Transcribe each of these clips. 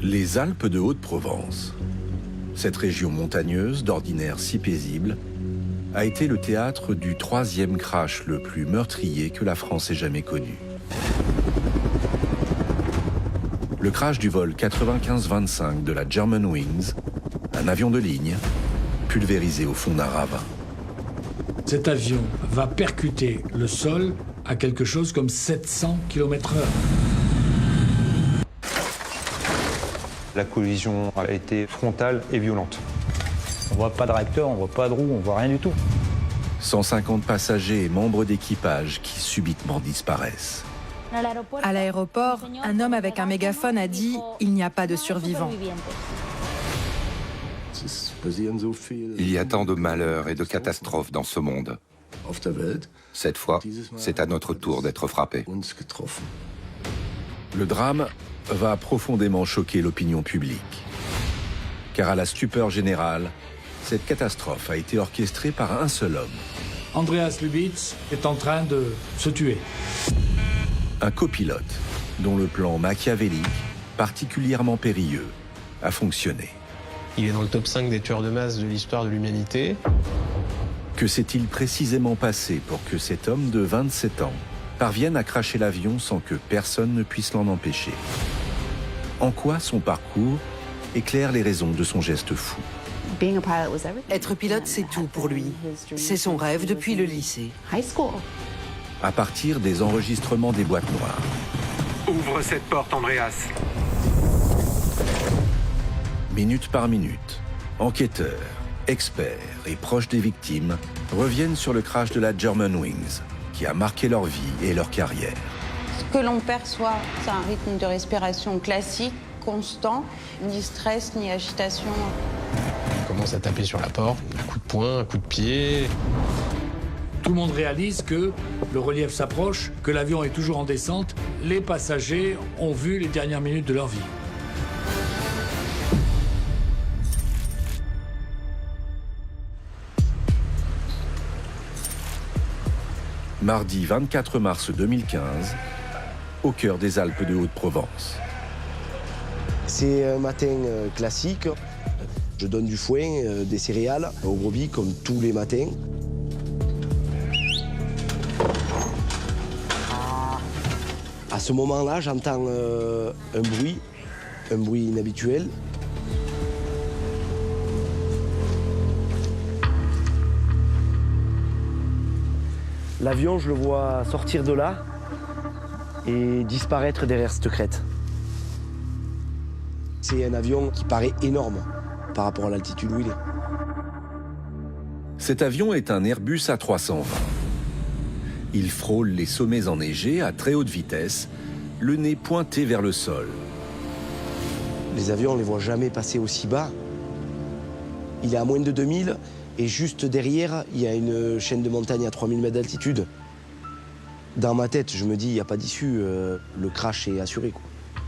Les Alpes de Haute-Provence. Cette région montagneuse, d'ordinaire si paisible, a été le théâtre du 3e crash le plus meurtrier que la France ait jamais connu. Le crash du vol 95-25 de la Germanwings, un avion de ligne, pulvérisé au fond d'un ravin. Cet avion va percuter le sol à quelque chose comme 700 km/h. La collision a été frontale et violente. On voit pas de réacteur, on voit pas de roue, on voit rien du tout. 150 passagers et membres d'équipage qui subitement disparaissent. À l'aéroport, un homme avec un mégaphone a dit « Il n'y a pas de survivants ». Il y a tant de malheurs et de catastrophes dans ce monde. Cette fois, c'est à notre tour d'être frappés. Le drame va profondément choquer l'opinion publique. Car à la stupeur générale, cette catastrophe a été orchestrée par un seul homme. Andreas Lubitz est en train de se tuer. Un copilote dont le plan machiavélique, particulièrement périlleux, a fonctionné. Il est dans le top 5 des tueurs de masse de l'histoire de l'humanité. Que s'est-il précisément passé pour que cet homme de 27 ans parvienne à cracher l'avion sans que personne ne puisse l'en empêcher? En quoi son parcours éclaire les raisons de son geste fou? Être pilote, c'est tout pour lui. C'est son rêve depuis le lycée. À partir des enregistrements des boîtes noires. Ouvre cette porte, Andreas. Minute par minute, enquêteurs, experts et proches des victimes reviennent sur le crash de la Germanwings, qui a marqué leur vie et leur carrière. Ce que l'on perçoit, c'est un rythme de respiration classique, constant, ni stress, ni agitation. On commence à taper sur la porte, un coup de poing, un coup de pied. Tout le monde réalise que le relief s'approche, que l'avion est toujours en descente. Les passagers ont vu les dernières minutes de leur vie. Mardi 24 mars 2015, au cœur des Alpes de Haute-Provence. C'est un matin classique. Je donne du foin, des céréales aux brebis comme tous les matins. À ce moment-là, j'entends un bruit inhabituel. L'avion, je le vois sortir de là et disparaître derrière cette crête. C'est un avion qui paraît énorme par rapport à l'altitude où il est. Cet avion est un Airbus A320. Il frôle les sommets enneigés à très haute vitesse, le nez pointé vers le sol. Les avions, on ne les voit jamais passer aussi bas. Il est à moins de 2000 et juste derrière, il y a une chaîne de montagne à 3000 mètres d'altitude. Dans ma tête, je me dis, il n'y a pas d'issue, le crash est assuré, quoi.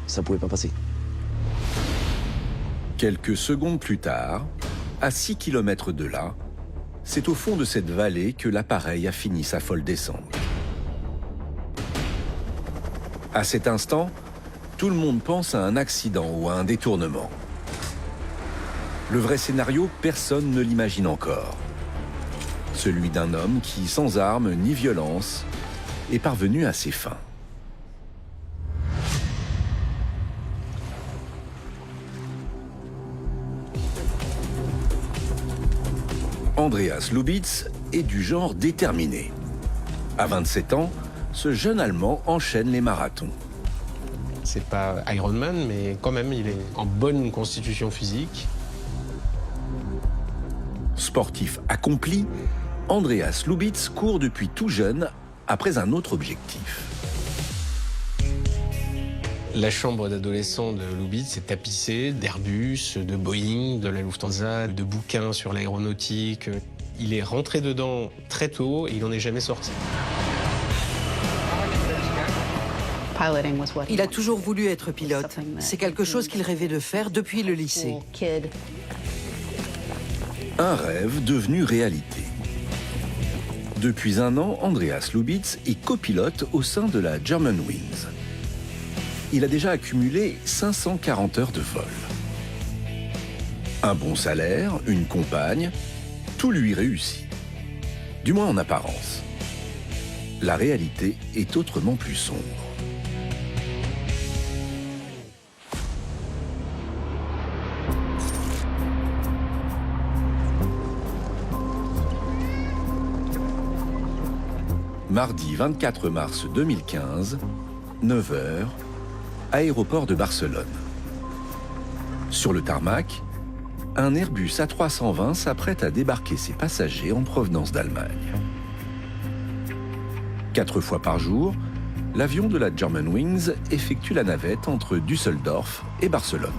Ça ne pouvait pas passer. Quelques secondes plus tard, à 6 km de là, c'est au fond de cette vallée que l'appareil a fini sa folle descente. À cet instant, tout le monde pense à un accident ou à un détournement. Le vrai scénario, personne ne l'imagine encore. Celui d'un homme qui, sans armes ni violence, est parvenu à ses fins. Andreas Lubitz est du genre déterminé. À 27 ans, ce jeune Allemand enchaîne les marathons. C'est pas Ironman, mais quand même, il est en bonne constitution physique. Sportif accompli, Andreas Lubitz court depuis tout jeune après un autre objectif. La chambre d'adolescent de Lubitz est tapissée d'Airbus, de Boeing, de la Lufthansa, de bouquins sur l'aéronautique. Il est rentré dedans très tôt et il n'en est jamais sorti. Il a toujours voulu être pilote. C'est quelque chose qu'il rêvait de faire depuis le lycée. Un rêve devenu réalité. Depuis un an, Andreas Lubitz est copilote au sein de la Germanwings. il a déjà accumulé 540 heures de vol. Un bon salaire, une compagne, tout lui réussit. Du moins en apparence. La réalité est autrement plus sombre. Mardi 24 mars 2015, 9h, aéroport de Barcelone. Sur le tarmac, un Airbus A320 s'apprête à débarquer ses passagers en provenance d'Allemagne. 4 fois par jour, l'avion de la Germanwings effectue la navette entre Düsseldorf et Barcelone.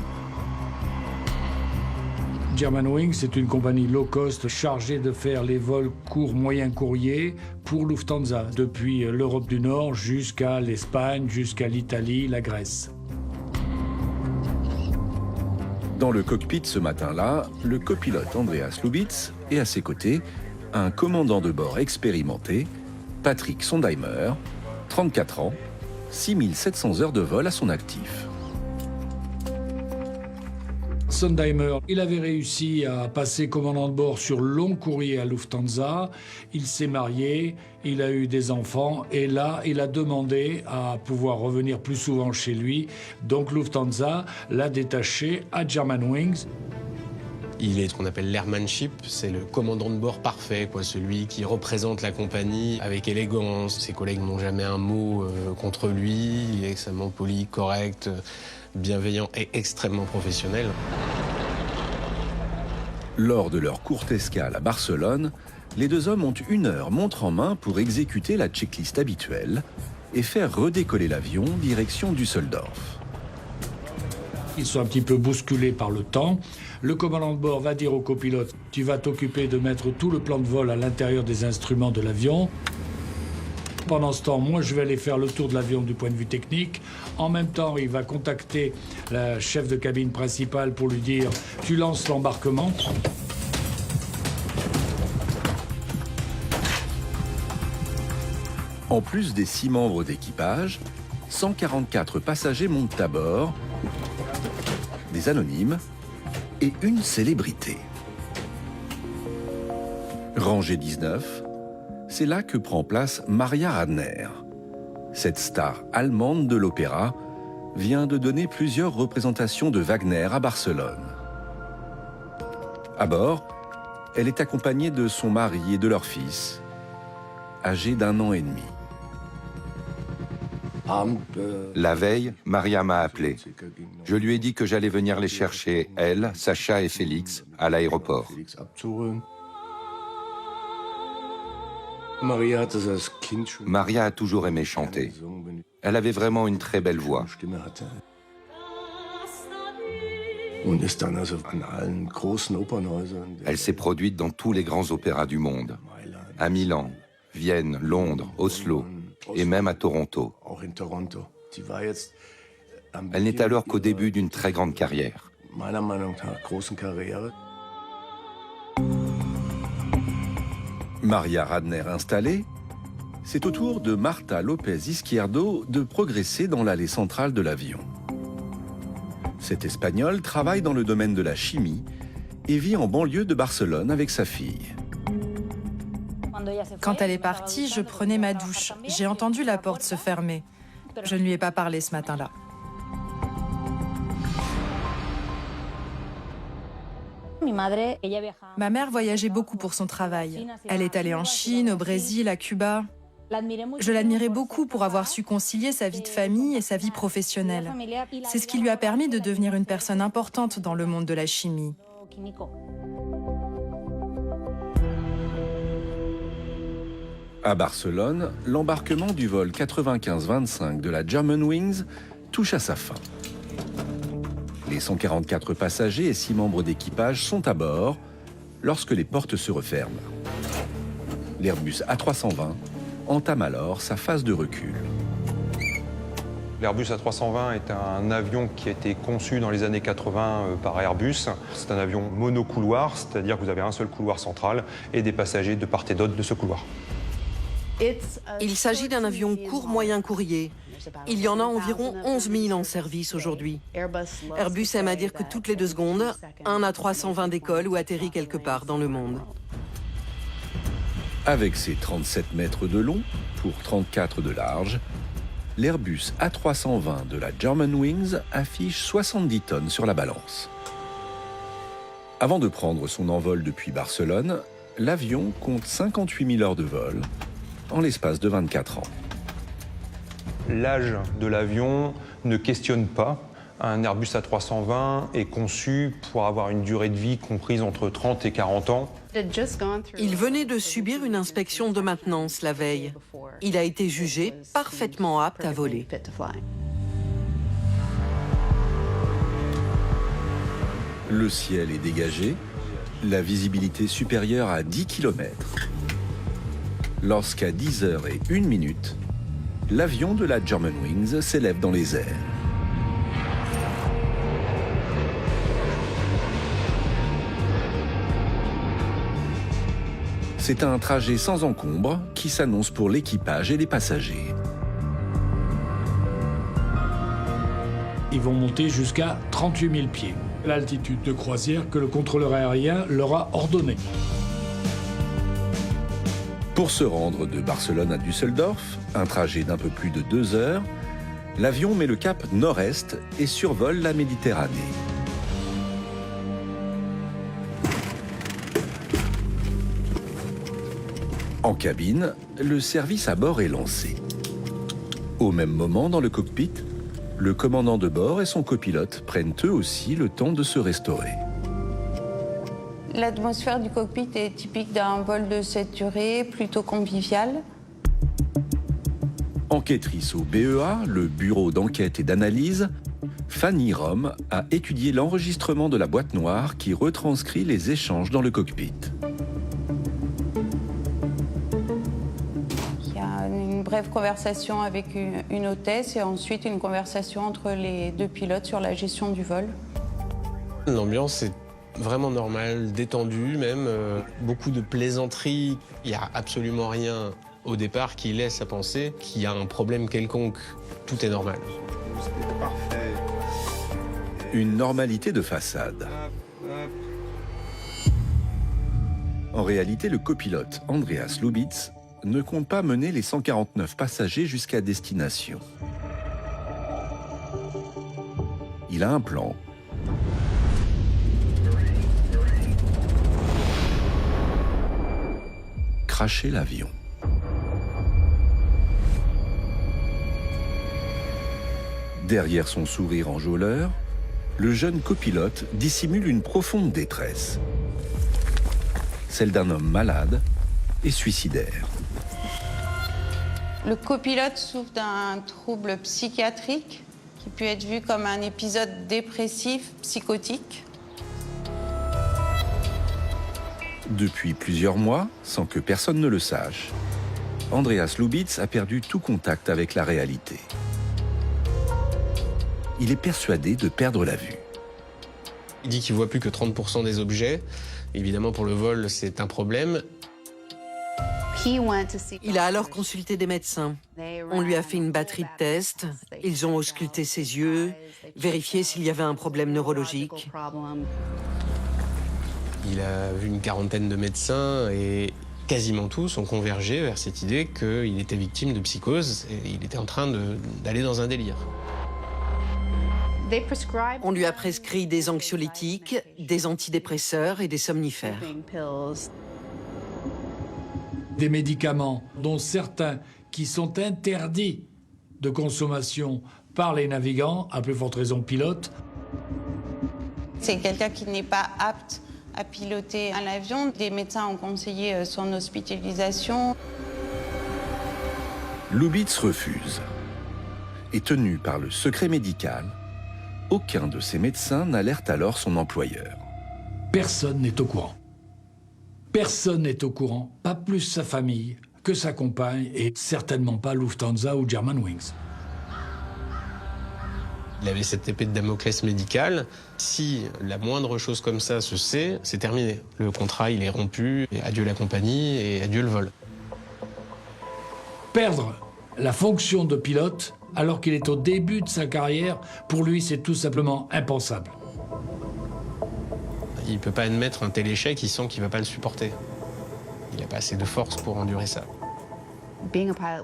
Germanwings, c'est une compagnie low cost chargée de faire les vols courts moyens courriers pour Lufthansa, depuis l'Europe du Nord jusqu'à l'Espagne, jusqu'à l'Italie, la Grèce. Dans le cockpit ce matin-là, le copilote Andreas Lubitz et à ses côtés, un commandant de bord expérimenté, Patrick Sondheimer, 34 ans, 6700 heures de vol à son actif. Sondheimer, il avait réussi à passer commandant de bord sur long courrier à Lufthansa. Il s'est marié, il a eu des enfants et là, il a demandé à pouvoir revenir plus souvent chez lui. Donc Lufthansa l'a détaché à Germanwings. Il est ce qu'on appelle l'airmanship, c'est le commandant de bord parfait, quoi, celui qui représente la compagnie avec élégance. Ses collègues n'ont jamais un mot contre lui, il est extrêmement poli, correct, bienveillant et extrêmement professionnel. Lors de leur courte escale à Barcelone, les deux hommes ont 1 heure montre en main pour exécuter la checklist habituelle et faire redécoller l'avion direction Düsseldorf. Ils sont un petit peu bousculés par le temps. Le commandant de bord va dire au copilote « Tu vas t'occuper de mettre tout le plan de vol à l'intérieur des instruments de l'avion. Pendant ce temps, moi, je vais aller faire le tour de l'avion du point de vue technique. En même temps, il va contacter la chef de cabine principale pour lui dire « Tu lances l'embarquement ». En plus des 6 membres d'équipage, 144 passagers montent à bord, des anonymes et une célébrité. Rangée 19, c'est là que prend place Maria Radner. Cette star allemande de l'opéra vient de donner plusieurs représentations de Wagner à Barcelone. À bord, elle est accompagnée de son mari et de leur fils, âgé d'1 an et demi. La veille, Maria m'a appelé. Je lui ai dit que j'allais venir les chercher, elle, Sacha et Félix, à l'aéroport. Maria a toujours aimé chanter. Elle avait vraiment une très belle voix. Elle s'est produite dans tous les grands opéras du monde. À Milan, Vienne, Londres, Oslo et même à Toronto. Elle n'est alors qu'au début d'une très grande carrière. Maria Radner installée, c'est au tour de Marta López Izquierdo de progresser dans l'allée centrale de l'avion. Cette Espagnole travaille dans le domaine de la chimie et vit en banlieue de Barcelone avec sa fille. Quand elle est partie, je prenais ma douche. J'ai entendu la porte se fermer. Je ne lui ai pas parlé ce matin-là. Ma mère voyageait beaucoup pour son travail. Elle est allée en Chine, au Brésil, à Cuba. Je l'admirais beaucoup pour avoir su concilier sa vie de famille et sa vie professionnelle. C'est ce qui lui a permis de devenir une personne importante dans le monde de la chimie. À Barcelone, l'embarquement du vol 95-25 de la Germanwings touche à sa fin. Les 144 passagers et 6 membres d'équipage sont à bord lorsque les portes se referment. L'Airbus A320 entame alors sa phase de recul. L'Airbus A320 est un avion qui a été conçu dans les années 80 par Airbus. C'est un avion monocouloir, c'est-à-dire que vous avez un seul couloir central et des passagers de part et d'autre de ce couloir. Il s'agit d'un avion court moyen courrier. Il y en a environ 11 000 en service aujourd'hui. Airbus aime à dire que toutes les 2 secondes, un A320 décolle ou atterrit quelque part dans le monde. Avec ses 37 mètres de long pour 34 de large, l'Airbus A320 de la Germanwings affiche 70 tonnes sur la balance. Avant de prendre son envol depuis Barcelone, l'avion compte 58 000 heures de vol en l'espace de 24 ans. L'âge de l'avion ne questionne pas. Un Airbus A320 est conçu pour avoir une durée de vie comprise entre 30 et 40 ans. Il venait de subir une inspection de maintenance la veille. Il a été jugé parfaitement apte à voler. Le ciel est dégagé, la visibilité supérieure à 10 km. Lorsqu'à 10h01, l'avion de la Germanwings s'élève dans les airs. C'est un trajet sans encombre qui s'annonce pour l'équipage et les passagers. Ils vont monter jusqu'à 38 000 pieds. L'altitude de croisière que le contrôleur aérien leur a ordonnée. Pour se rendre de Barcelone à Düsseldorf, un trajet d'un peu plus de 2 heures, l'avion met le cap nord-est et survole la Méditerranée. En cabine, le service à bord est lancé. Au même moment, dans le cockpit, le commandant de bord et son copilote prennent eux aussi le temps de se restaurer. L'atmosphère du cockpit est typique d'un vol de cette durée, plutôt convivial. Enquêtrice au BEA, le bureau d'enquête et d'analyse, Fanny Rome a étudié l'enregistrement de la boîte noire qui retranscrit les échanges dans le cockpit. Il y a une brève conversation avec une hôtesse et ensuite une conversation entre les 2 pilotes sur la gestion du vol. L'ambiance est vraiment normale, détendue même, beaucoup de plaisanteries. Il n'y a absolument rien au départ qui laisse à penser qu'il y a un problème quelconque. Tout est normal. Une normalité de façade. En réalité, le copilote Andreas Lubitz ne compte pas mener les 149 passagers jusqu'à destination. Il a un plan. Cracher l'avion. Derrière son sourire enjôleur, le jeune copilote dissimule une profonde détresse. Celle d'un homme malade et suicidaire. Le copilote souffre d'un trouble psychiatrique qui peut être vu comme un épisode dépressif psychotique. Depuis plusieurs mois, sans que personne ne le sache, Andreas Lubitz a perdu tout contact avec la réalité. Il est persuadé de perdre la vue. Il dit qu'il ne voit plus que 30% des objets. Évidemment, pour le vol, c'est un problème. Il a alors consulté des médecins. On lui a fait une batterie de tests. Ils ont ausculté ses yeux, vérifié s'il y avait un problème neurologique. Il a vu une quarantaine de médecins et quasiment tous ont convergé vers cette idée qu'il était victime de psychose et il était en train d'aller dans un délire. On lui a prescrit des anxiolytiques, des antidépresseurs et des somnifères. Des médicaments, dont certains qui sont interdits de consommation par les navigants, à plus forte raison pilotes. C'est quelqu'un qui n'est pas apte à piloter un avion. Des médecins ont conseillé son hospitalisation. Lubitz refuse. Et tenu par le secret médical, aucun de ses médecins n'alerte alors son employeur. Personne n'est au courant. Personne n'est au courant, pas plus sa famille que sa compagne et certainement pas Lufthansa ou Germanwings. Il avait cette épée de Damoclès médicale. Si la moindre chose comme ça se sait, c'est terminé. Le contrat, il est rompu. Et adieu la compagnie et adieu le vol. Perdre la fonction de pilote, alors qu'il est au début de sa carrière, pour lui, c'est tout simplement impensable. Il ne peut pas admettre un tel échec, il sent qu'il ne va pas le supporter. Il n'a pas assez de force pour endurer ça.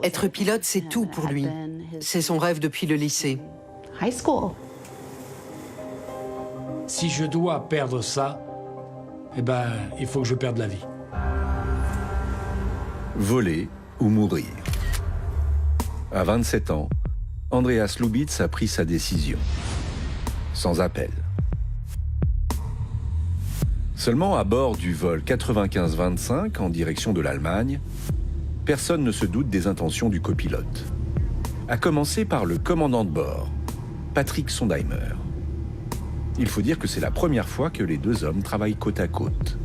Être pilote, c'est tout pour lui. C'est son rêve depuis le lycée. Si je dois perdre ça, eh ben, il faut que je perde la vie. Voler ou mourir. À 27 ans, Andreas Lubitz a pris sa décision. Sans appel. Seulement à bord du vol 95-25 en direction de l'Allemagne, personne ne se doute des intentions du copilote. À commencer par le commandant de bord, Patrick Sondheimer. Il faut dire que c'est la première fois que les deux hommes travaillent côte à côte.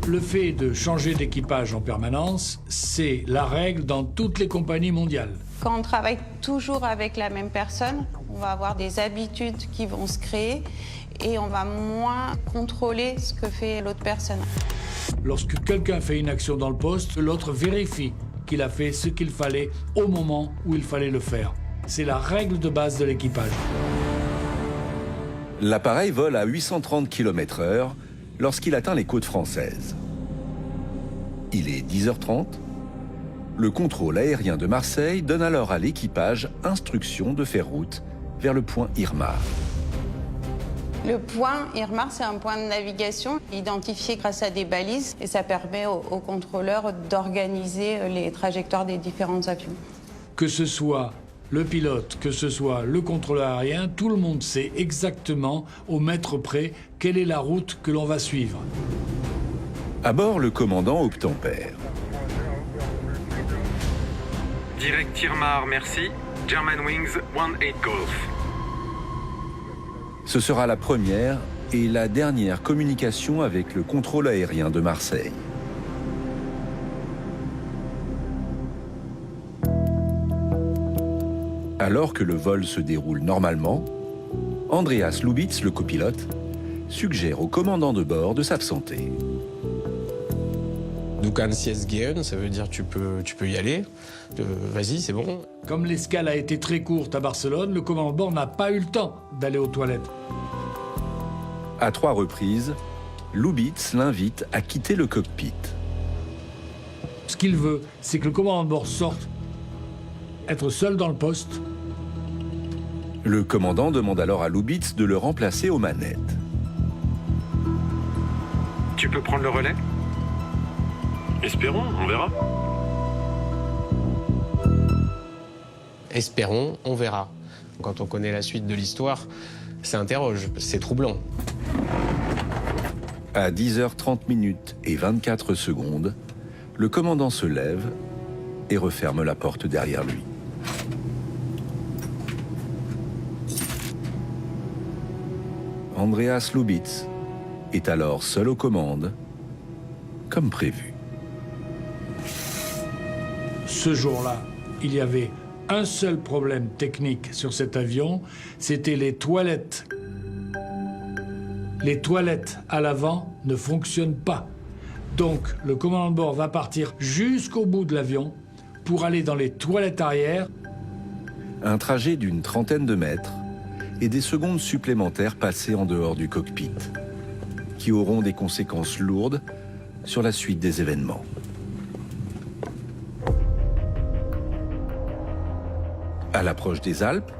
Le fait de changer d'équipage en permanence, c'est la règle dans toutes les compagnies mondiales. Quand on travaille toujours avec la même personne, on va avoir des habitudes qui vont se créer et on va moins contrôler ce que fait l'autre personne. Lorsque quelqu'un fait une action dans le poste, l'autre vérifie qu'il a fait ce qu'il fallait au moment où il fallait le faire. C'est la règle de base de l'équipage. L'appareil vole à 830 km/h lorsqu'il atteint les côtes françaises. Il est 10h30. Le contrôle aérien de Marseille donne alors à l'équipage instruction de faire route vers le point Irmar. Le point Irmar, c'est un point de navigation identifié grâce à des balises et ça permet aux contrôleurs d'organiser les trajectoires des différents avions. Que ce soit le pilote, que ce soit le contrôleur aérien, tout le monde sait exactement, au mètre près, quelle est la route que l'on va suivre. À bord, le commandant obtempère. Direct Irmar, merci. Germanwings 18 Golf. Ce sera la première et la dernière communication avec le contrôle aérien de Marseille. Alors que le vol se déroule normalement, Andreas Lubitz, le copilote, suggère au commandant de bord de s'absenter. Du kannst jetzt gehen, ça veut dire tu peux y aller. Vas-y, c'est bon. Comme l'escale a été très courte à Barcelone, le commandant de bord n'a pas eu le temps d'aller aux toilettes. À 3 reprises, Lubitz l'invite à quitter le cockpit. Ce qu'il veut, c'est que le commandant de bord sorte, être seul dans le poste. Le commandant demande alors à Lubitz de le remplacer aux manettes. Tu peux prendre le relais? Espérons, on verra. Espérons, on verra. Quand on connaît la suite de l'histoire, ça interroge, c'est troublant. À 10h30 et 24 secondes, le commandant se lève et referme la porte derrière lui. Andreas Lubitz est alors seul aux commandes, comme prévu. Ce jour-là, il y avait un seul problème technique sur cet avion, c'était les toilettes. Les toilettes à l'avant ne fonctionnent pas. Donc, le commandant de bord va partir jusqu'au bout de l'avion pour aller dans les toilettes arrière. Un trajet d'une trentaine de mètres et des secondes supplémentaires passées en dehors du cockpit, qui auront des conséquences lourdes sur la suite des événements. À l'approche des Alpes,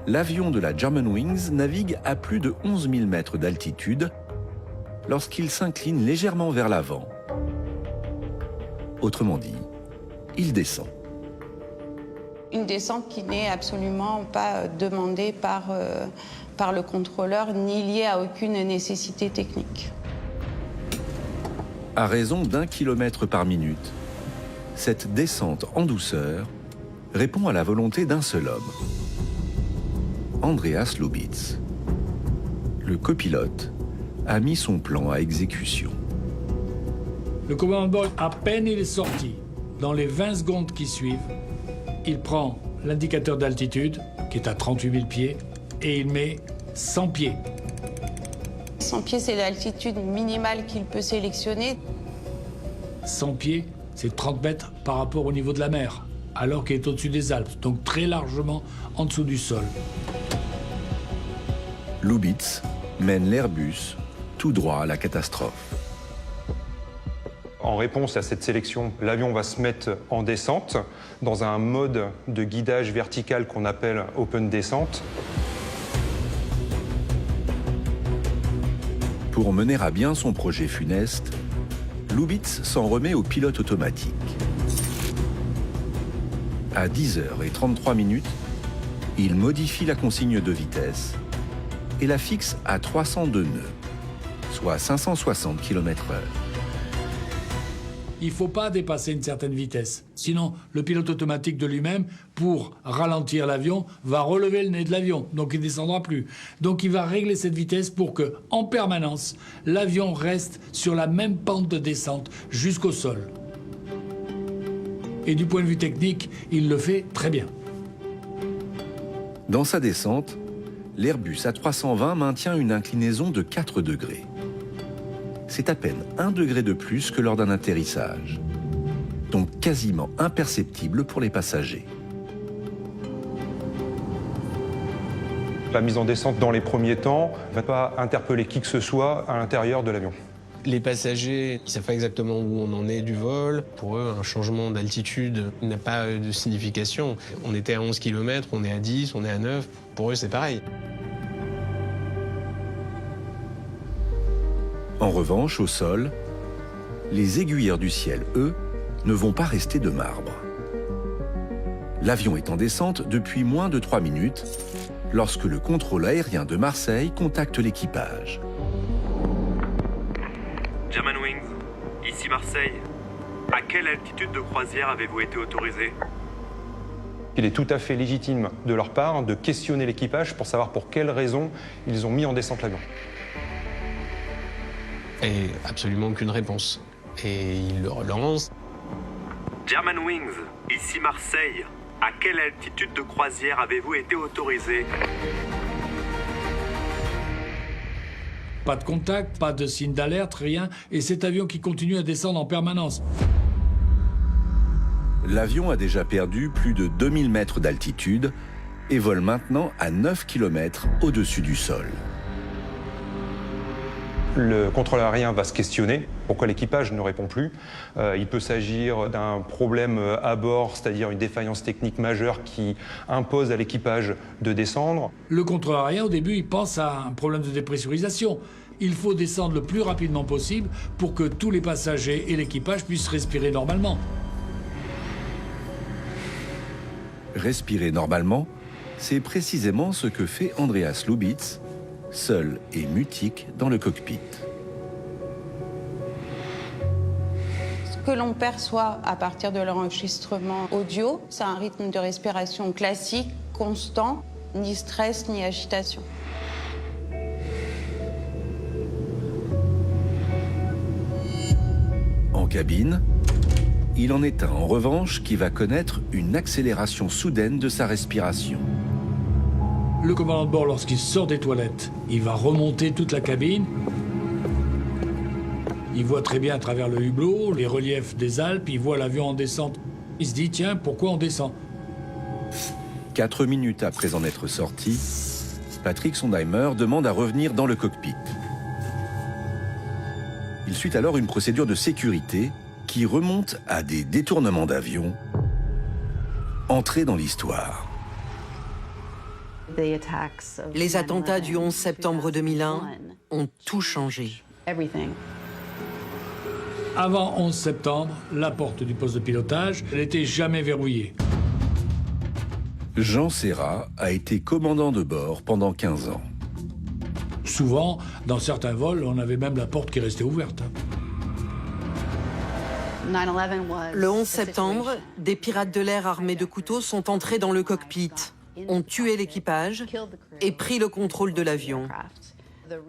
l'avion de la Germanwings navigue à plus de 11 000 mètres d'altitude lorsqu'il s'incline légèrement vers l'avant. Autrement dit, il descend. Une descente qui n'est absolument pas demandée par le contrôleur ni liée à aucune nécessité technique. À raison d'1 km par minute, cette descente en douceur répond à la volonté d'un seul homme, Andreas Lubitz. Le copilote a mis son plan à exécution. Le commandant de bord, à peine il est sorti, dans les 20 secondes qui suivent, il prend l'indicateur d'altitude, qui est à 38 000 pieds, et il met 100 pieds. 100 pieds, c'est l'altitude minimale qu'il peut sélectionner. 100 pieds, c'est 30 mètres par rapport au niveau de la mer. alors qu'il est au-dessus des Alpes, donc très largement en dessous du sol. Lubitz mène l'Airbus tout droit à la catastrophe. En réponse à cette sélection, l'avion va se mettre en descente dans un mode de guidage vertical qu'on appelle open descente. Pour mener à bien son projet funeste, Lubitz s'en remet au pilote automatique. À 10h33, il modifie la consigne de vitesse et la fixe à 302 nœuds, soit 560 km/h. Il ne faut pas dépasser une certaine vitesse. Sinon, le pilote automatique de lui-même, pour ralentir l'avion, va relever le nez de l'avion. Donc il ne descendra plus. Donc il va régler cette vitesse pour que, en permanence, l'avion reste sur la même pente de descente jusqu'au sol. Et du point de vue technique, il le fait très bien. Dans sa descente, l'Airbus A320 maintient une inclinaison de 4 degrés. C'est à peine 1 degré de plus que lors d'un atterrissage, donc quasiment imperceptible pour les passagers. La mise en descente dans les premiers temps ne va pas interpeller qui que ce soit à l'intérieur de l'avion. Les passagers, ils savent pas exactement où on en est du vol. Pour eux, un changement d'altitude n'a pas de signification. On était à 11 km, on est à 10, on est à 9. Pour eux, c'est pareil. En revanche, au sol, les aiguilleurs du ciel, eux, ne vont pas rester de marbre. L'avion est en descente depuis moins de 3 minutes lorsque le contrôle aérien de Marseille contacte l'équipage. Germanwings, ici Marseille. À quelle altitude de croisière avez-vous été autorisé? Il est tout à fait légitime de leur part de questionner l'équipage pour savoir pour quelles raisons ils ont mis en descente l'avion. Et absolument aucune réponse. Et il le relance. Germanwings, ici Marseille. À quelle altitude de croisière avez-vous été autorisé? Pas de contact, pas de signe d'alerte, rien. Et cet avion qui continue à descendre en permanence. L'avion a déjà perdu plus de 2000 mètres d'altitude et vole maintenant à 9 km au-dessus du sol. Le contrôleur aérien va se questionner pourquoi l'équipage ne répond plus. Il peut s'agir d'un problème à bord, c'est-à-dire une défaillance technique majeure qui impose à l'équipage de descendre. Le contrôleur aérien, au début, il pense à un problème de dépressurisation. Il faut descendre le plus rapidement possible pour que tous les passagers et l'équipage puissent respirer normalement. Respirer normalement, c'est précisément ce que fait Andreas Lubitz, seul et mutique dans le cockpit. Ce que l'on perçoit à partir de l'enregistrement audio, c'est un rythme de respiration classique, constant, ni stress ni agitation. En cabine, il en est un en revanche qui va connaître une accélération soudaine de sa respiration. Le commandant de bord, lorsqu'il sort des toilettes, il va remonter toute la cabine. Il voit très bien à travers le hublot les reliefs des Alpes, il voit l'avion en descente. Il se dit, tiens, pourquoi on descend? 4 minutes après en être sorti, Patrick Sondheimer demande à revenir dans le cockpit. Il suit alors une procédure de sécurité qui remonte à des détournements d'avion entrés dans l'histoire. Les attentats du 11 septembre 2001 ont tout changé. Avant 11 septembre, la porte du poste de pilotage n'était jamais verrouillée. Jean Serra a été commandant de bord pendant 15 ans. Souvent, dans certains vols, on avait même la porte qui restait ouverte. Le 11 septembre, des pirates de l'air armés de couteaux sont entrés dans le cockpit, ont tué l'équipage et pris le contrôle de l'avion.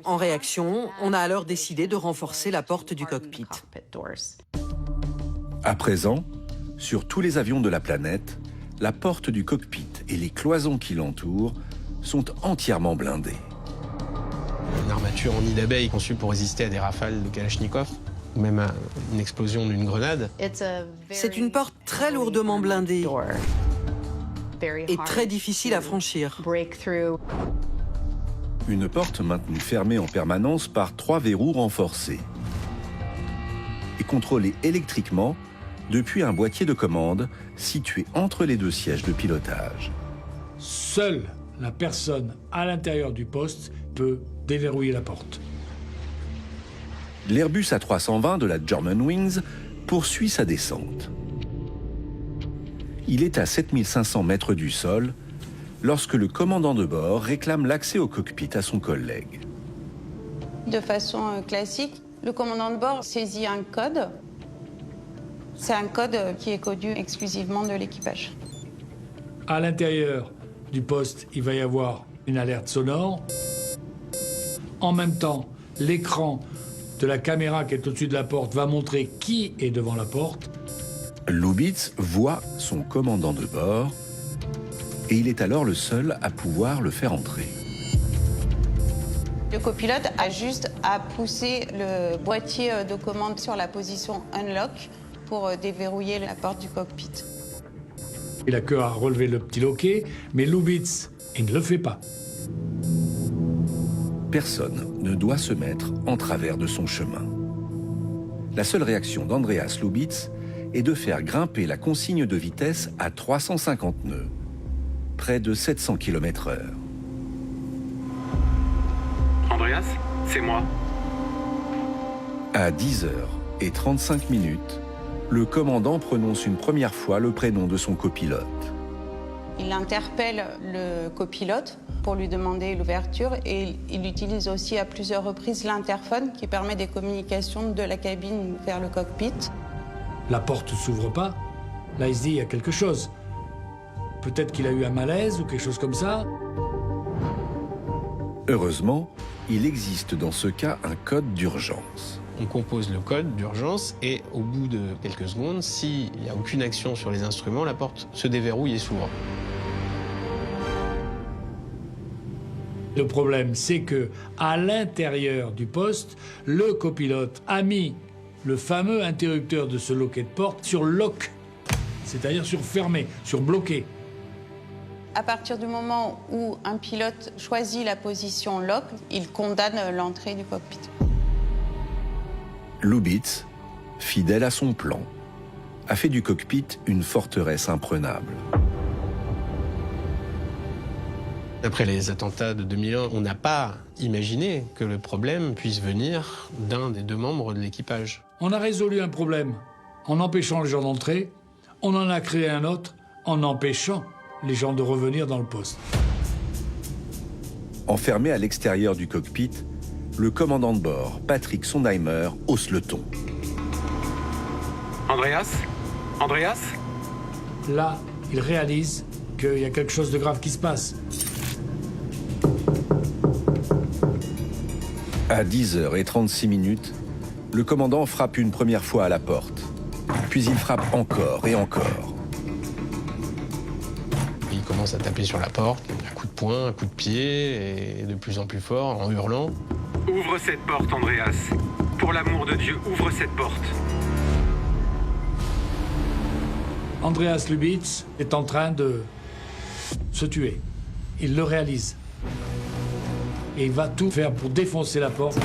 En réaction, on a alors décidé de renforcer la porte du cockpit. À présent, sur tous les avions de la planète, la porte du cockpit et les cloisons qui l'entourent sont entièrement blindées. Une armature en nid d'abeille conçue pour résister à des rafales de Kalachnikov. ou même une explosion d'une grenade. C'est une porte très lourdement blindée et très difficile à franchir. Une porte maintenue fermée en permanence par 3 verrous renforcés et contrôlée électriquement depuis un boîtier de commande situé entre les 2 sièges de pilotage. Seule la personne à l'intérieur du poste peut déverrouiller la porte. L'Airbus A320 de la Germanwings poursuit sa descente. Il est à 7500 mètres du sol lorsque le commandant de bord réclame l'accès au cockpit à son collègue. De façon classique, le commandant de bord saisit un code. C'est un code qui est connu exclusivement de l'équipage. À l'intérieur du poste, il va y avoir une alerte sonore. En même temps, l'écran de la caméra qui est au-dessus de la porte va montrer qui est devant la porte. Lubitz voit son commandant de bord et il est alors le seul à pouvoir le faire entrer. Le copilote a juste à pousser le boîtier de commande sur la position unlock pour déverrouiller la porte du cockpit. Il a que à relever le petit loquet, mais Lubitz, il ne le fait pas. Personne ne doit se mettre en travers de son chemin. La seule réaction d'Andreas Lubitz est de faire grimper la consigne de vitesse à 350 nœuds, près de 700 km/h. Andreas, c'est moi. À 10h35, le commandant prononce une première fois le prénom de son copilote. Il interpelle le copilote pour lui demander l'ouverture et il utilise aussi à plusieurs reprises l'interphone qui permet des communications de la cabine vers le cockpit. La porte ne s'ouvre pas. Là, il se dit, il y a quelque chose. Peut-être qu'il a eu un malaise ou quelque chose comme ça. Heureusement, il existe dans ce cas un code d'urgence. On compose le code d'urgence et au bout de quelques secondes, s'il n'y a aucune action sur les instruments, la porte se déverrouille et s'ouvre. Le problème, c'est que à l'intérieur du poste, le copilote a mis le fameux interrupteur de ce loquet de porte sur lock, c'est-à-dire sur fermé, sur bloqué. À partir du moment où un pilote choisit la position lock, il condamne l'entrée du cockpit. Lubitz, fidèle à son plan, a fait du cockpit une forteresse imprenable. Après les attentats de 2001, on n'a pas imaginé que le problème puisse venir d'un des 2 membres de l'équipage. On a résolu un problème en empêchant les gens d'entrer, on en a créé un autre en empêchant les gens de revenir dans le poste. Enfermé à l'extérieur du cockpit, le commandant de bord, Patrick Sondheimer, hausse le ton. Andreas? Andreas? Là, il réalise qu'il y a quelque chose de grave qui se passe. À 10h36, le commandant frappe une première fois à la porte. Puis il frappe encore et encore. Il commence à taper sur la porte, un coup de poing, un coup de pied, et de plus en plus fort, en hurlant. Ouvre cette porte, Andreas. Pour l'amour de Dieu, ouvre cette porte. Andreas Lubitz est en train de se tuer. Il le réalise. Et il va tout faire pour défoncer la porte.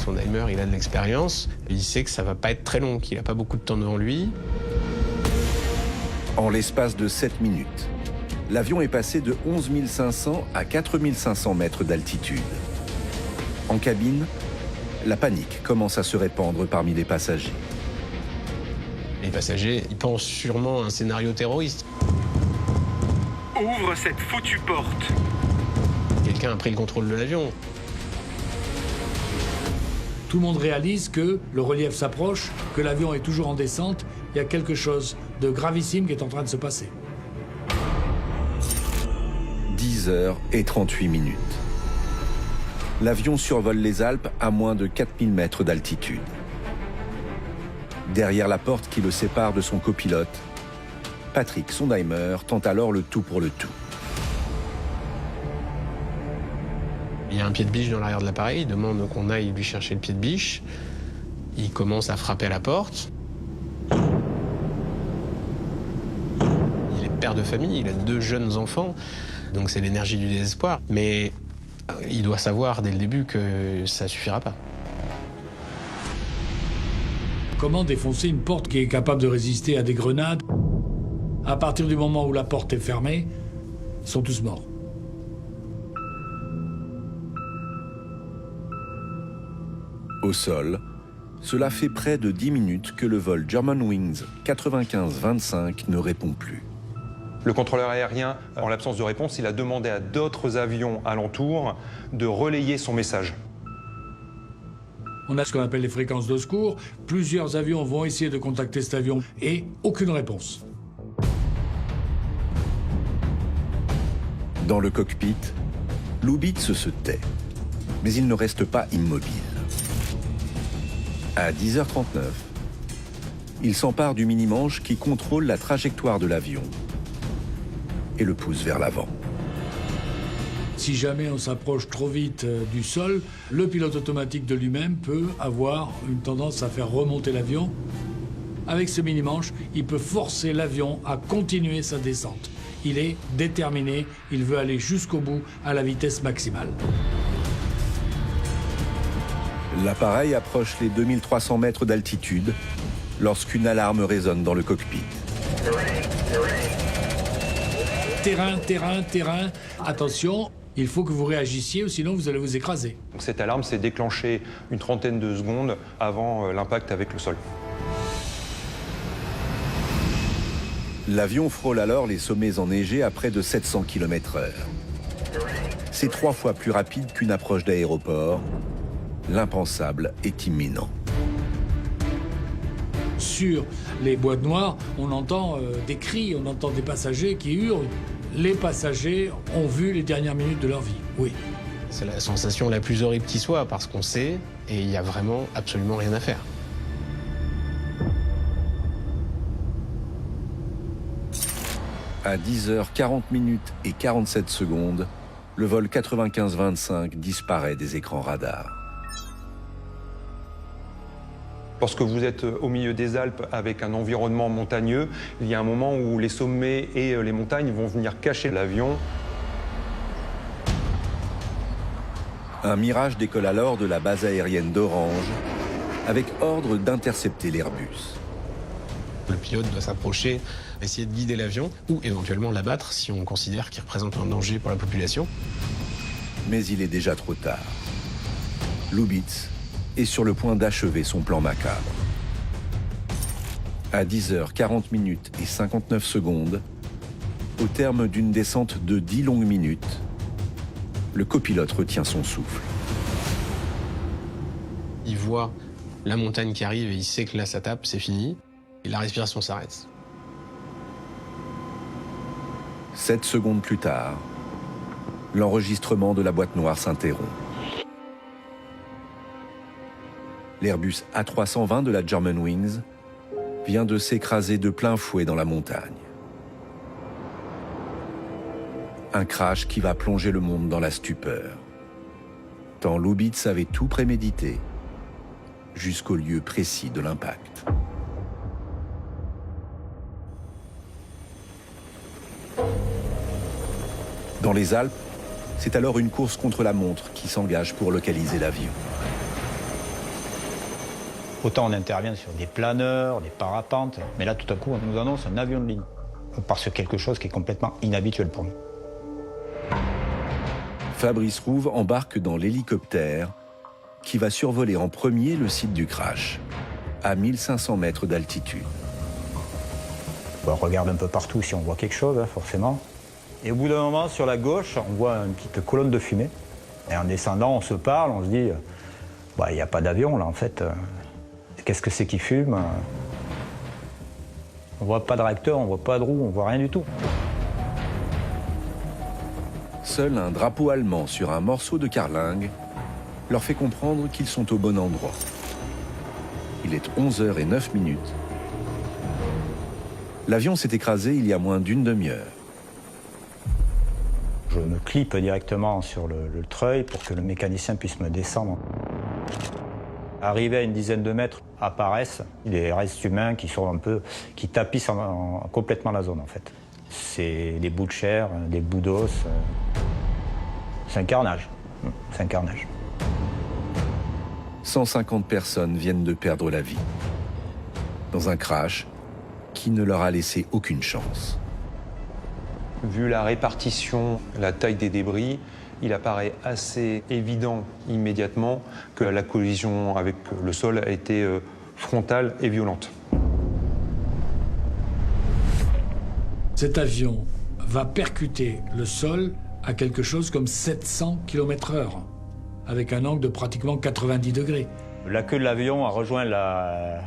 Sondheimer, il a de l'expérience. Il sait que ça va pas être très long, qu'il n'a pas beaucoup de temps devant lui. En l'espace de 7 minutes, l'avion est passé de 11 500 à 4 500 mètres d'altitude. En cabine, la panique commence à se répandre parmi les passagers. Les passagers, ils pensent sûrement à un scénario terroriste. Ouvre cette foutue porte. Quelqu'un a pris le contrôle de l'avion. Tout le monde réalise que le relief s'approche, que l'avion est toujours en descente. Il y a quelque chose de gravissime qui est en train de se passer. 10h38. L'avion survole les Alpes à moins de 4000 mètres d'altitude. Derrière la porte qui le sépare de son copilote, Patrick Sondheimer tente alors le tout pour le tout. Il y a un pied de biche dans l'arrière de l'appareil, il demande qu'on aille lui chercher le pied de biche. Il commence à frapper à la porte. Il est père de famille, il a 2 jeunes enfants, donc c'est l'énergie du désespoir. Mais il doit savoir dès le début que ça ne suffira pas. Comment défoncer une porte qui est capable de résister à des grenades? À partir du moment où la porte est fermée, ils sont tous morts. Au sol, cela fait près de 10 minutes que le vol Germanwings 95-25 ne répond plus. Le contrôleur aérien, en l'absence de réponse, il a demandé à d'autres avions alentours de relayer son message. On a ce qu'on appelle les fréquences de secours. Plusieurs avions vont essayer de contacter cet avion et aucune réponse. Dans le cockpit, Lubitz se tait, mais il ne reste pas immobile. À 10h39, il s'empare du mini-manche qui contrôle la trajectoire de l'avion et le pousse vers l'avant. Si jamais on s'approche trop vite du sol, le pilote automatique de lui-même peut avoir une tendance à faire remonter l'avion. Avec ce mini-manche, il peut forcer l'avion à continuer sa descente. Il est déterminé, il veut aller jusqu'au bout à la vitesse maximale. L'appareil approche les 2300 mètres d'altitude lorsqu'une alarme résonne dans le cockpit. Terrain, terrain, terrain. Attention, il faut que vous réagissiez ou sinon vous allez vous écraser. Donc cette alarme s'est déclenchée une trentaine de secondes avant l'impact avec le sol. L'avion frôle alors les sommets enneigés à près de 700 km/h. C'est 3 fois plus rapide qu'une approche d'aéroport. L'impensable est imminent. Sur les boîtes noires, on entend des cris, on entend des passagers qui hurlent. Les passagers ont vu les dernières minutes de leur vie, oui. C'est la sensation la plus horrible qui soit, parce qu'on sait, et il n'y a vraiment absolument rien à faire. À 10h40 et 47 secondes, le vol 95-25 disparaît des écrans radars. Lorsque vous êtes au milieu des Alpes avec un environnement montagneux, il y a un moment où les sommets et les montagnes vont venir cacher l'avion. Un Mirage décolle alors de la base aérienne d'Orange avec ordre d'intercepter l'Airbus. Le pilote doit s'approcher, essayer de guider l'avion ou éventuellement l'abattre si on considère qu'il représente un danger pour la population. Mais il est déjà trop tard. Lubitz est sur le point d'achever son plan macabre. À 10h40 et 59 secondes, au terme d'une descente de 10 longues minutes, le copilote retient son souffle. Il voit la montagne qui arrive et il sait que là ça tape, c'est fini, et la respiration s'arrête. 7 secondes plus tard, l'enregistrement de la boîte noire s'interrompt. L'Airbus A320 de la Germanwings vient de s'écraser de plein fouet dans la montagne. Un crash qui va plonger le monde dans la stupeur. Tant Lubitz avait tout prémédité, jusqu'au lieu précis de l'impact. Dans les Alpes, c'est alors une course contre la montre qui s'engage pour localiser l'avion. Autant on intervient sur des planeurs, des parapentes, mais là tout à coup on nous annonce un avion de ligne. On part sur quelque chose qui est complètement inhabituel pour nous. Fabrice Rouve embarque dans l'hélicoptère qui va survoler en premier le site du crash, à 1500 mètres d'altitude. On regarde un peu partout si on voit quelque chose, forcément. Et au bout d'un moment, sur la gauche, on voit une petite colonne de fumée. Et en descendant, on se parle, on se dit, il n'y a pas d'avion là en fait. Qu'est-ce que c'est qui fume? On voit pas de réacteur, on voit pas de roue, on voit rien du tout. Seul un drapeau allemand sur un morceau de carlingue leur fait comprendre qu'ils sont au bon endroit. Il est 11h09. L'avion s'est écrasé il y a moins d'une demi-heure. Je me clippe directement sur le treuil pour que le mécanicien puisse me descendre. Arrivé à une dizaine de mètres, apparaissent des restes humains qui tapissent complètement la zone en fait. C'est des bouts de chair, des bouts d'os. C'est un carnage. C'est un carnage. 150 personnes viennent de perdre la vie dans un crash qui ne leur a laissé aucune chance. Vu la répartition, la taille des débris, il apparaît assez évident immédiatement que la collision avec le sol a été frontale et violente. Cet avion va percuter le sol à quelque chose comme 700 km/h, avec un angle de pratiquement 90 degrés. La queue de l'avion a rejoint la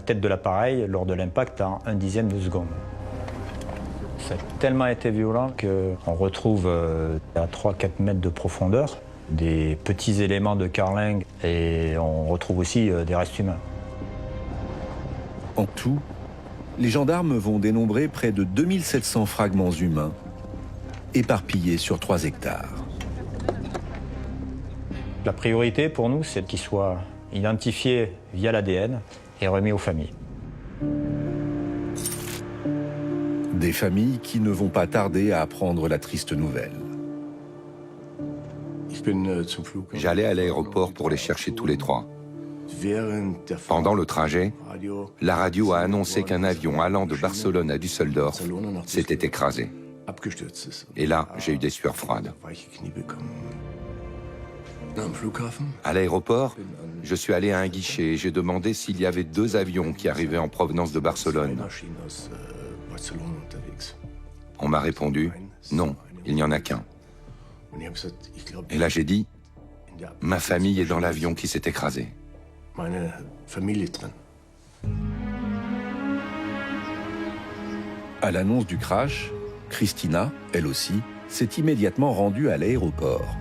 tête de l'appareil lors de l'impact en 1/10 de seconde. Ça a tellement été violent qu'on retrouve à 3-4 mètres de profondeur des petits éléments de carlingue et on retrouve aussi des restes humains. En tout, les gendarmes vont dénombrer près de 2700 fragments humains éparpillés sur 3 hectares. La priorité pour nous, c'est qu'ils soient identifiés via l'ADN et remis aux familles. Des familles qui ne vont pas tarder à apprendre la triste nouvelle. J'allais à l'aéroport pour les chercher tous les 3. Pendant le trajet, la radio a annoncé qu'un avion allant de Barcelone à Düsseldorf s'était écrasé. Et là, j'ai eu des sueurs froides. À l'aéroport, je suis allé à un guichet et j'ai demandé s'il y avait 2 avions qui arrivaient en provenance de Barcelone. On m'a répondu « Non, il n'y en a qu'un ». Et là, j'ai dit « Ma famille est dans l'avion qui s'est écrasé ». À l'annonce du crash, Christina, elle aussi, s'est immédiatement rendue à l'aéroport,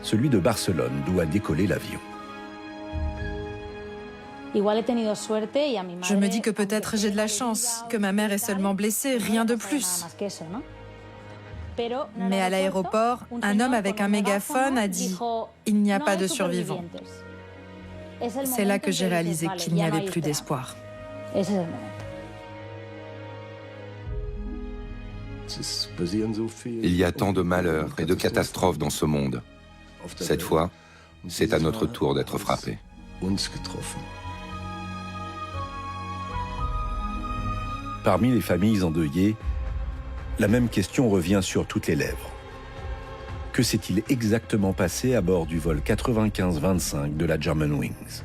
celui de Barcelone, d'où a décollé l'avion. Je me dis que peut-être j'ai de la chance, que ma mère est seulement blessée, rien de plus. Mais à l'aéroport, un homme avec un mégaphone a dit « Il n'y a pas de survivants ». C'est là que j'ai réalisé qu'il n'y avait plus d'espoir. Il y a tant de malheurs et de catastrophes dans ce monde. Cette fois, c'est à notre tour d'être frappés. Parmi les familles endeuillées, la même question revient sur toutes les lèvres. Que s'est-il exactement passé à bord du vol 95-25 de la Germanwings?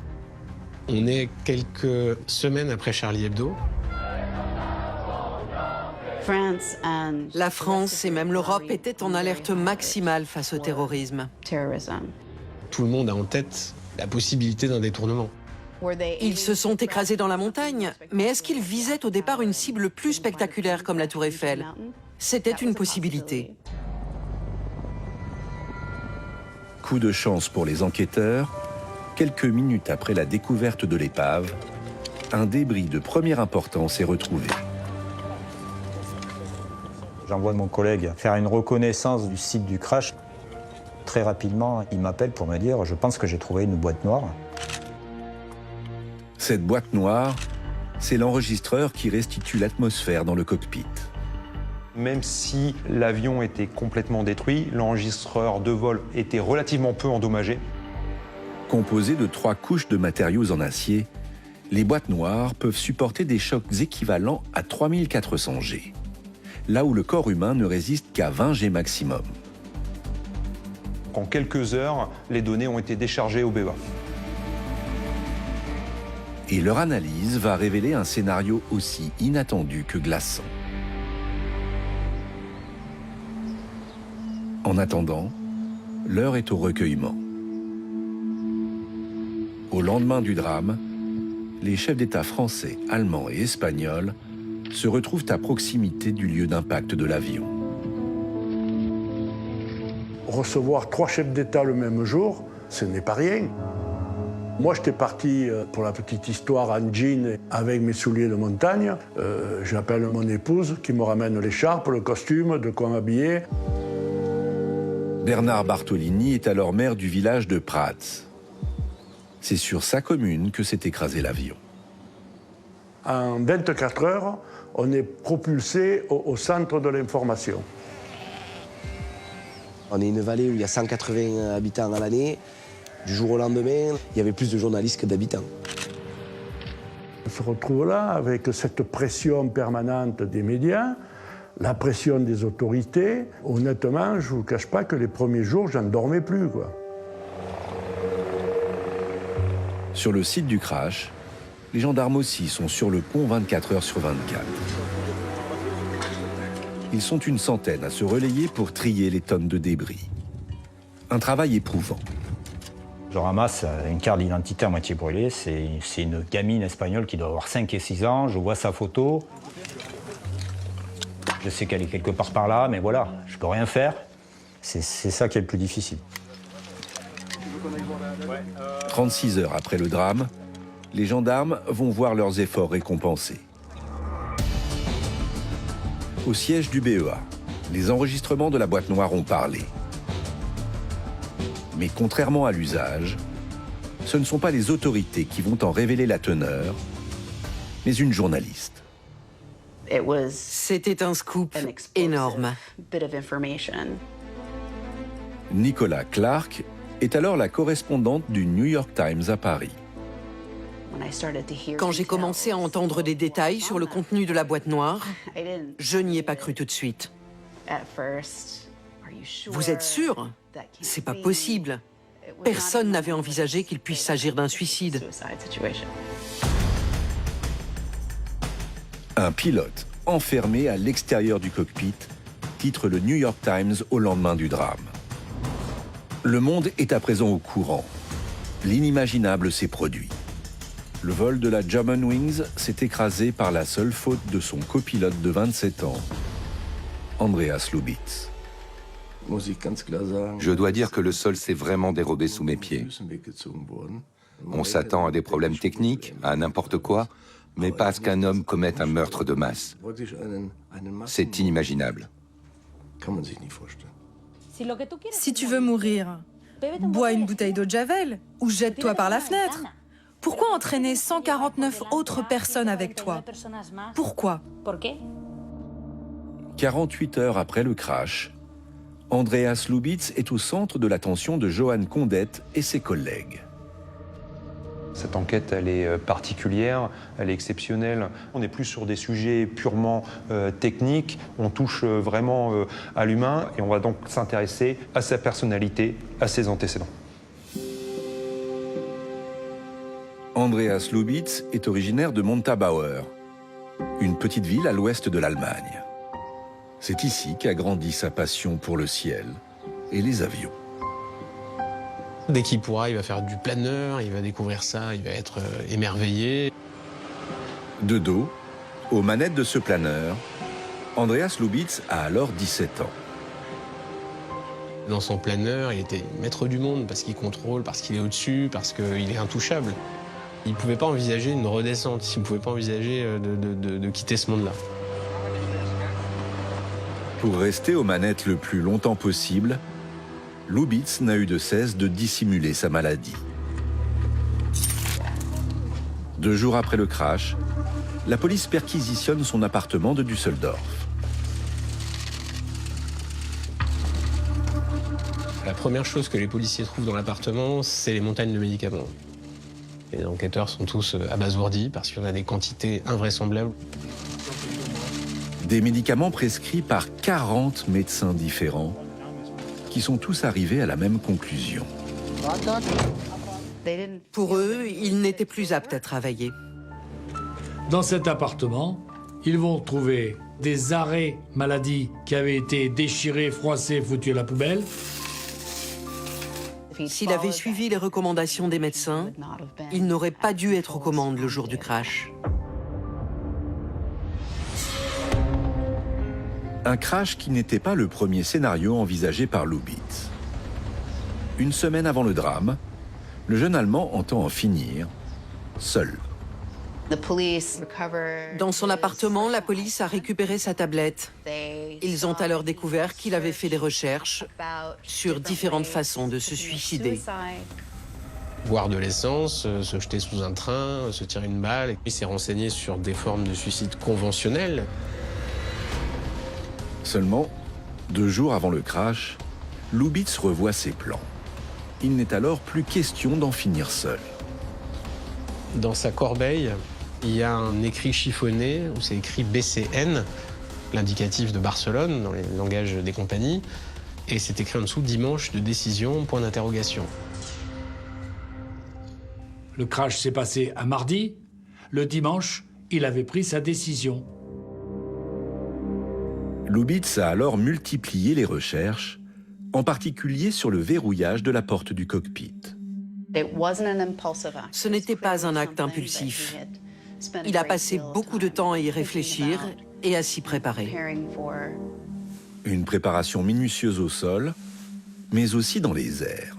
On est quelques semaines après Charlie Hebdo. La France et même l'Europe étaient en alerte maximale face au terrorisme. Tout le monde a en tête la possibilité d'un détournement. Ils se sont écrasés dans la montagne, mais est-ce qu'ils visaient au départ une cible plus spectaculaire comme la Tour Eiffel? C'était une possibilité. Coup de chance pour les enquêteurs, quelques minutes après la découverte de l'épave, un débris de première importance est retrouvé. J'envoie mon collègue faire une reconnaissance du site du crash. Très rapidement, il m'appelle pour me dire « Je pense que j'ai trouvé une boîte noire ». Cette boîte noire, c'est l'enregistreur qui restitue l'atmosphère dans le cockpit. Même si l'avion était complètement détruit, l'enregistreur de vol était relativement peu endommagé. Composées de 3 couches de matériaux en acier, les boîtes noires peuvent supporter des chocs équivalents à 3400 G, là où le corps humain ne résiste qu'à 20 G maximum. En quelques heures, les données ont été déchargées au BEA. Et leur analyse va révéler un scénario aussi inattendu que glaçant. En attendant, l'heure est au recueillement. Au lendemain du drame, les chefs d'État français, allemands et espagnols se retrouvent à proximité du lieu d'impact de l'avion. Recevoir 3 chefs d'État le même jour, ce n'est pas rien. Moi, j'étais parti, pour la petite histoire, en jean avec mes souliers de montagne. J'appelle mon épouse qui me ramène l'écharpe, le costume, de quoi m'habiller. Bernard Bartolini est alors maire du village de Prats. C'est sur sa commune que s'est écrasé l'avion. En 24 heures, on est propulsé au centre de l'information. On est une vallée où il y a 180 habitants à l'année. Du jour au lendemain, il y avait plus de journalistes que d'habitants. On se retrouve là avec cette pression permanente des médias, la pression des autorités. Honnêtement, je ne vous cache pas que les premiers jours, j'en dormais plus, quoi. Sur le site du crash, les gendarmes aussi sont sur le pont 24 heures sur 24. Ils sont une centaine à se relayer pour trier les tonnes de débris. Un travail éprouvant. Je ramasse une carte d'identité à moitié brûlée. C'est une gamine espagnole qui doit avoir 5 et 6 ans. Je vois sa photo. Je sais qu'elle est quelque part par là, mais voilà, je ne peux rien faire. C'est ça qui est le plus difficile. 36 heures après le drame, les gendarmes vont voir leurs efforts récompensés. Au siège du BEA, les enregistrements de la boîte noire ont parlé. Mais contrairement à l'usage, ce ne sont pas les autorités qui vont en révéler la teneur, mais une journaliste. C'était un scoop énorme. Nicola Clark est alors la correspondante du New York Times à Paris. Quand j'ai commencé à entendre des détails sur le contenu de la boîte noire, je n'y ai pas cru tout de suite. Vous êtes sûr? C'est pas possible. Personne n'avait envisagé qu'il puisse s'agir d'un suicide. Un pilote enfermé à l'extérieur du cockpit, titre le New York Times au lendemain du drame. Le monde est à présent au courant. L'inimaginable s'est produit. Le vol de la Germanwings s'est écrasé par la seule faute de son copilote de 27 ans, Andreas Lubitz. Je dois dire que le sol s'est vraiment dérobé sous mes pieds. On s'attend à des problèmes techniques, à n'importe quoi, mais pas à ce qu'un homme commette un meurtre de masse. C'est inimaginable. Si tu veux mourir, bois une bouteille d'eau de Javel ou jette-toi par la fenêtre. Pourquoi entraîner 149 autres personnes avec toi? Pourquoi? 48 heures après le crash, Andreas Lubitz est au centre de l'attention de Johan Condette et ses collègues. Cette enquête, elle est particulière, elle est exceptionnelle. On n'est plus sur des sujets purement techniques, on touche vraiment à l'humain et on va donc s'intéresser à sa personnalité, à ses antécédents. Andreas Lubitz est originaire de Montabaur, une petite ville à l'ouest de l'Allemagne. C'est ici qu'a grandi sa passion pour le ciel et les avions. Dès qu'il pourra, il va faire du planeur, il va découvrir ça, il va être émerveillé. De dos, aux manettes de ce planeur, Andreas Lubitz a alors 17 ans. Dans son planeur, il était maître du monde parce qu'il contrôle, parce qu'il est au-dessus, parce qu'il est intouchable. Il ne pouvait pas envisager une redescente, il ne pouvait pas envisager de quitter ce monde-là. Pour rester aux manettes le plus longtemps possible, Lubitz n'a eu de cesse de dissimuler sa maladie. 2 jours après le crash, la police perquisitionne son appartement de Düsseldorf. La première chose que les policiers trouvent dans l'appartement, c'est les montagnes de médicaments. Les enquêteurs sont tous abasourdis parce qu'il y en a des quantités invraisemblables. Des médicaments prescrits par 40 médecins différents qui sont tous arrivés à la même conclusion. Pour eux, ils n'étaient plus aptes à travailler. Dans cet appartement, ils vont trouver des arrêts maladie qui avaient été déchirés, froissés, foutus à la poubelle. S'il avait suivi les recommandations des médecins, il n'aurait pas dû être aux commandes le jour du crash. Un crash qui n'était pas le premier scénario envisagé par Lubitz. Une semaine avant le drame, le jeune Allemand entend en finir, seul. Dans son appartement, la police a récupéré sa tablette. Ils ont alors découvert qu'il avait fait des recherches sur différentes façons de se suicider. Boire de l'essence, se jeter sous un train, se tirer une balle. Il s'est renseigné sur des formes de suicide conventionnels. Seulement, 2 jours avant le crash, Lubitz revoit ses plans. Il n'est alors plus question d'en finir seul. Dans sa corbeille, il y a un écrit chiffonné où c'est écrit BCN, l'indicatif de Barcelone dans les langages des compagnies, et c'est écrit en dessous dimanche de décision, point d'interrogation. Le crash s'est passé un mardi. Le dimanche, il avait pris sa décision. Lubitz a alors multiplié les recherches, en particulier sur le verrouillage de la porte du cockpit. Ce n'était pas un acte impulsif. Il a passé beaucoup de temps à y réfléchir et à s'y préparer. Une préparation minutieuse au sol, mais aussi dans les airs.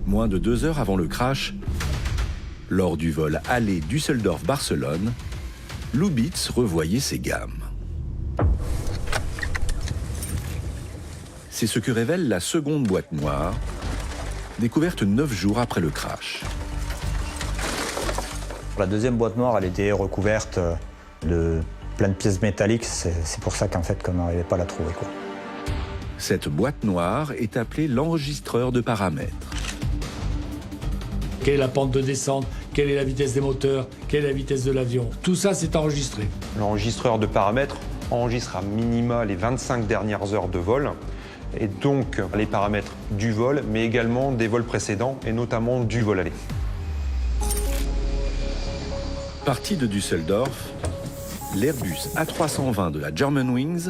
Moins de 2 heures avant le crash, lors du vol aller Düsseldorf-Barcelone, Lubitz revoyait ses gammes. C'est ce que révèle la seconde boîte noire, découverte 9 jours après le crash. La deuxième boîte noire, elle était recouverte de plein de pièces métalliques. C'est pour ça qu'en fait, qu'on n'arrivait pas à la trouver, quoi. Cette boîte noire est appelée l'enregistreur de paramètres. Quelle est la pente de descente? Quelle est la vitesse des moteurs? Quelle est la vitesse de l'avion? Tout ça, c'est enregistré. L'enregistreur de paramètres enregistre à minima les 25 dernières heures de vol, et donc les paramètres du vol, mais également des vols précédents, et notamment du vol aller. Parti de Düsseldorf, l'Airbus A320 de la Germanwings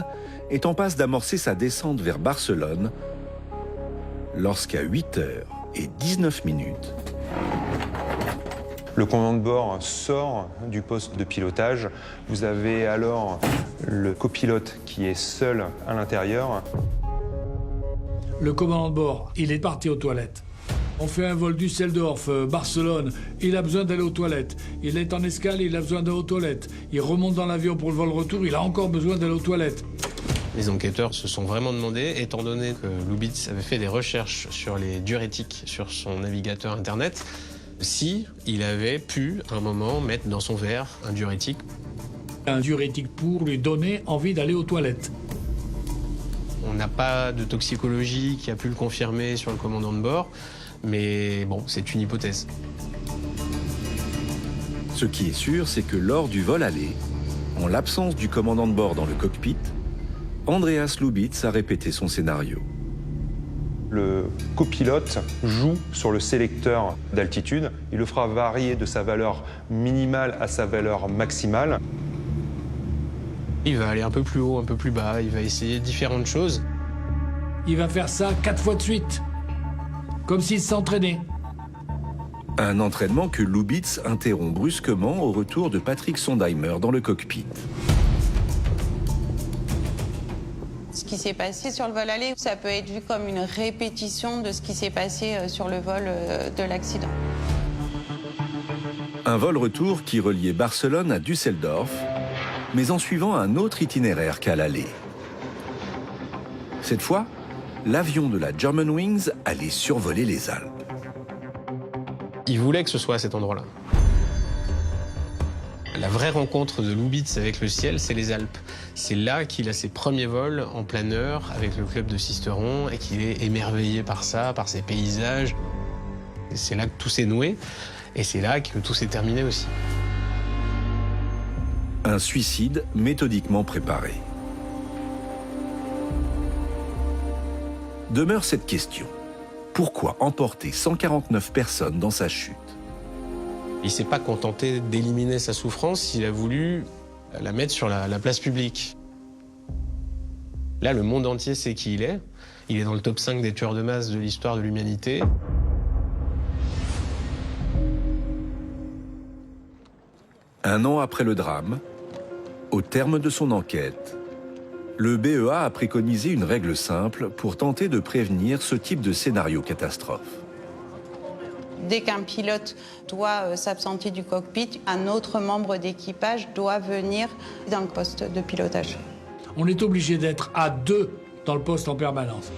est en passe d'amorcer sa descente vers Barcelone lorsqu'à 8h19, le commandant de bord sort du poste de pilotage. Vous avez alors le copilote qui est seul à l'intérieur. Le commandant de bord, il est parti aux toilettes. On fait un vol Düsseldorf-Barcelone, il a besoin d'aller aux toilettes. Il est en escale, il a besoin d'aller aux toilettes. Il remonte dans l'avion pour le vol retour, il a encore besoin d'aller aux toilettes. Les enquêteurs se sont vraiment demandé, étant donné que Lubitz avait fait des recherches sur les diurétiques sur son navigateur internet, si il avait pu, à un moment, mettre dans son verre un diurétique. Un diurétique pour lui donner envie d'aller aux toilettes. On n'a pas de toxicologie qui a pu le confirmer sur le commandant de bord, mais bon, c'est une hypothèse. Ce qui est sûr, c'est que lors du vol aller, en l'absence du commandant de bord dans le cockpit, Andreas Lubitz a répété son scénario. Le copilote joue sur le sélecteur d'altitude. Il le fera varier de sa valeur minimale à sa valeur maximale. Il va aller un peu plus haut, un peu plus bas, il va essayer différentes choses. Il va faire ça 4 fois de suite, comme s'il s'entraînait. Un entraînement que Lubitz interrompt brusquement au retour de Patrick Sondheimer dans le cockpit. Ce qui s'est passé sur le vol aller, ça peut être vu comme une répétition de ce qui s'est passé sur le vol de l'accident. Un vol retour qui reliait Barcelone à Düsseldorf, mais en suivant un autre itinéraire qu'à l'aller. Cette fois, l'avion de la Germanwings allait survoler les Alpes. Il voulait que ce soit à cet endroit-là. La vraie rencontre de Lubitz avec le ciel, c'est les Alpes. C'est là qu'il a ses premiers vols en planeur avec le club de Sisteron et qu'il est émerveillé par ça, par ces paysages. C'est là que tout s'est noué et c'est là que tout s'est terminé aussi. Un suicide méthodiquement préparé. Demeure cette question. Pourquoi emporter 149 personnes dans sa chute? Il ne s'est pas contenté d'éliminer sa souffrance, il a voulu la mettre sur la place publique. Là, le monde entier sait qui il est. Il est dans le top 5 des tueurs de masse de l'histoire de l'humanité. Un an après le drame, au terme de son enquête, le BEA a préconisé une règle simple pour tenter de prévenir ce type de scénario catastrophe. Dès qu'un pilote doit s'absenter du cockpit, un autre membre d'équipage doit venir dans le poste de pilotage. On est obligé d'être à 2 dans le poste en permanence.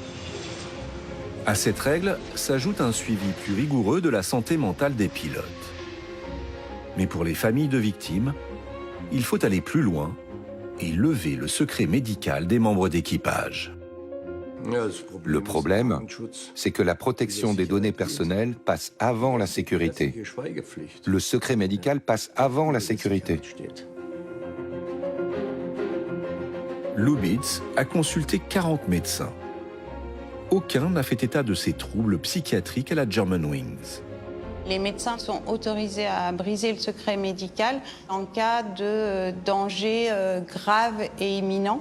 À cette règle s'ajoute un suivi plus rigoureux de la santé mentale des pilotes. Mais pour les familles de victimes, il faut aller plus loin et lever le secret médical des membres d'équipage. Le problème, c'est que la protection des données personnelles passe avant la sécurité. Le secret médical passe avant la sécurité. Lubitz a consulté 40 médecins. Aucun n'a fait état de ces troubles psychiatriques à la Germanwings. Les médecins sont autorisés à briser le secret médical en cas de danger grave et imminent.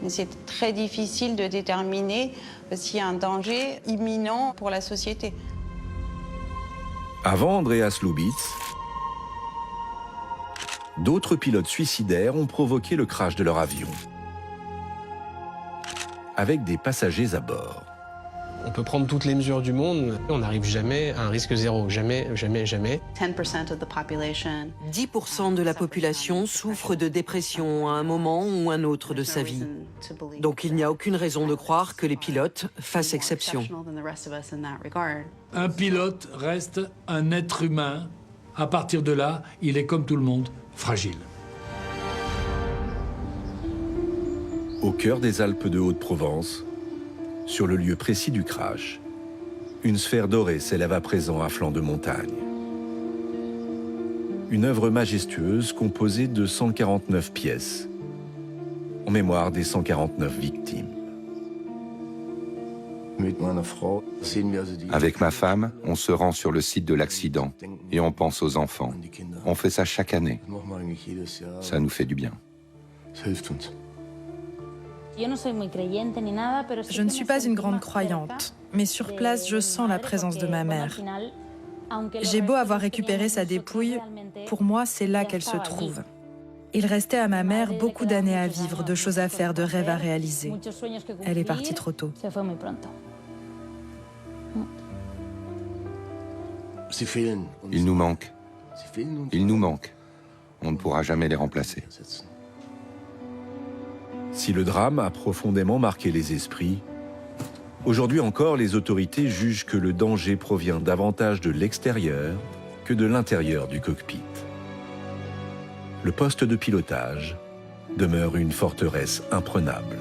Mais c'est très difficile de déterminer s'il y a un danger imminent pour la société. Avant Andreas Lubitz, d'autres pilotes suicidaires ont provoqué le crash de leur avion, avec des passagers à bord. On peut prendre toutes les mesures du monde, on n'arrive jamais à un risque zéro. Jamais, jamais, jamais. 10% de la population souffre de dépression à un moment ou un autre de sa vie. Donc il n'y a aucune raison de croire que les pilotes fassent exception. Un pilote reste un être humain. À partir de là, il est comme tout le monde, fragile. Au cœur des Alpes de Haute-Provence, sur le lieu précis du crash, une sphère dorée s'élève à présent à flanc de montagne. Une œuvre majestueuse composée de 149 pièces, en mémoire des 149 victimes. Avec ma femme, on se rend sur le site de l'accident et on pense aux enfants. On fait ça chaque année. Ça nous fait du bien. Je ne suis pas une grande croyante, mais sur place, je sens la présence de ma mère. J'ai beau avoir récupéré sa dépouille, pour moi, c'est là qu'elle se trouve. Il restait à ma mère beaucoup d'années à vivre, de choses à faire, de rêves à réaliser. Elle est partie trop tôt. Ils nous manquent. Ils nous manquent. On ne pourra jamais les remplacer. Si le drame a profondément marqué les esprits, aujourd'hui encore, les autorités jugent que le danger provient davantage de l'extérieur que de l'intérieur du cockpit. Le poste de pilotage demeure une forteresse imprenable.